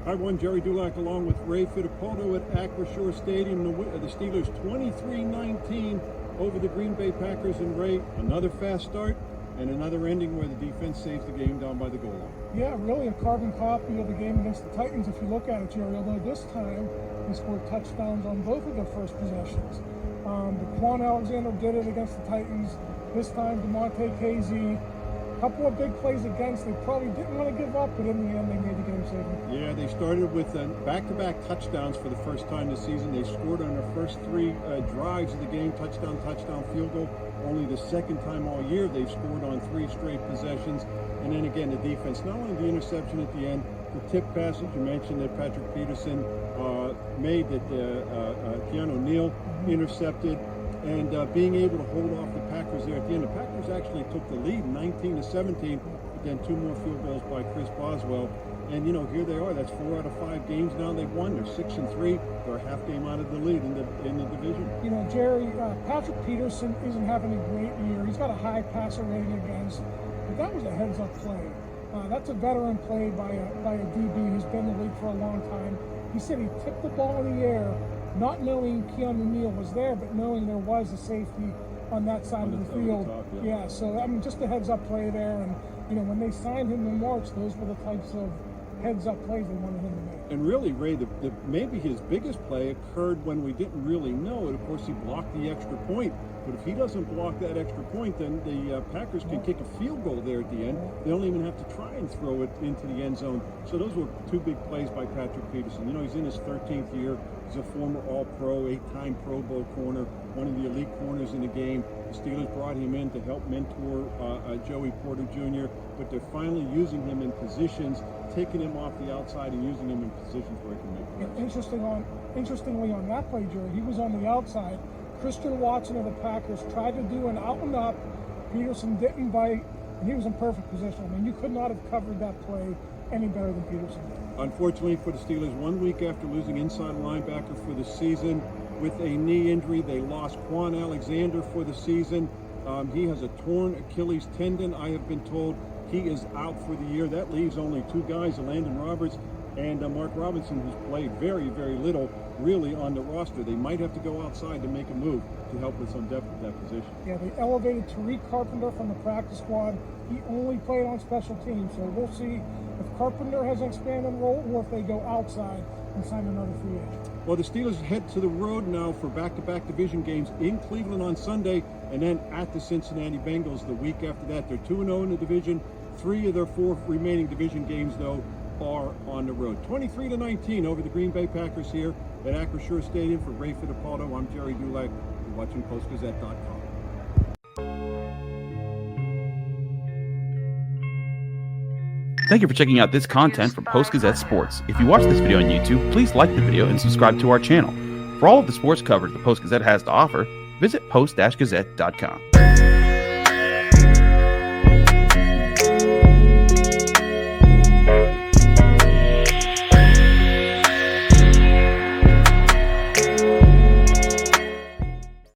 I won Gerry Dulac along with Ray Fittipaldo at Acrisure Stadium. The Steelers 23-19 over the Green Bay Packers. And Ray, another fast start and another ending where the defense saves the game down by the goal line. Yeah, really a carbon copy of the game against the Titans if you look at it, Gerry, although this time they scored touchdowns on both of their first possessions. But Kwon Alexander did it against the Titans. This time, DeMonte a couple of big plays against. They probably didn't want to give up, but in the end, they made the game saving. Yeah, they started with back-to-back touchdowns for the first time this season. They scored on their first three drives of the game, touchdown, field goal. Only the second time all year they've scored on three straight possessions. And then again, the defense, not only the interception at the end, the tip pass that you mentioned that Patrick Peterson made that Keeanu Neal intercepted. And being able to hold off the Packers there at the end. The Packers actually took the lead 19-17, but then two more field goals by Chris Boswell. And, you know, here they are. That's 4 out of 5 games now they've won. They're 6-3. They're a half game out of the lead in the division. You know, Gerry, Patrick Peterson isn't having a great year. He's got a high passer rating against, but that was a heads-up play. That's a veteran play by a DB who's been in the league for a long time. He said he tipped the ball in the air, not knowing Keanu Neal was there, but knowing there was a safety on that side of the field. Top, yeah, so I mean, just a heads-up play there. And you know, when they signed him in March, those were the types of heads-up plays they wanted him to make. And really, Ray, maybe his biggest play occurred when we didn't really know it. Of course, he blocked the extra point. But if he doesn't block that extra point, then the Packers can kick a field goal there at the end. They don't even have to try and throw it into the end zone. So those were two big plays by Patrick Peterson. You know, he's in his 13th year. He's a former All-Pro, 8-time Pro Bowl corner, one of the elite corners in the game. The Steelers brought him in to help mentor Joey Porter Jr., but they're finally using him in positions, taking him off the outside and using him in positions where he can make plays. Yeah, interestingly on that play, Gerry, he was on the outside. Christian Watson of the Packers tried to do an out and up. Peterson didn't bite, and he was in perfect position. I mean, you could not have covered that play any better than Peterson did. Unfortunately for the Steelers, 1 week after losing inside linebacker for the season with a knee injury, they lost Kwon Alexander for the season. He has a torn Achilles tendon, I have been told. He is out for the year. That leaves only two guys, Elandon Roberts and Mark Robinson, who's played very, very little really on the roster. They might have to go outside to make a move to help with some depth at that position. Yeah, they elevated Tariq Carpenter from the practice squad. He only played on special teams, so we'll see if Carpenter has an expanded role or if they go outside and sign another free agent. Well, the Steelers head to the road now for back-to-back division games in Cleveland on Sunday and then at the Cincinnati Bengals the week after that. They're 2-0 in the division. 3 of their 4 remaining division games, though, are on the road. 23-19 over the Green Bay Packers here at Acrisure Stadium. For Ray Fittipaldo, I'm Gerry Dulac. You're watching Post-Gazette.com. Thank you for checking out this content from Post-Gazette Sports. If you watch this video on YouTube, please like the video and subscribe to our channel. For all of the sports coverage the Post-Gazette has to offer, visit post-gazette.com.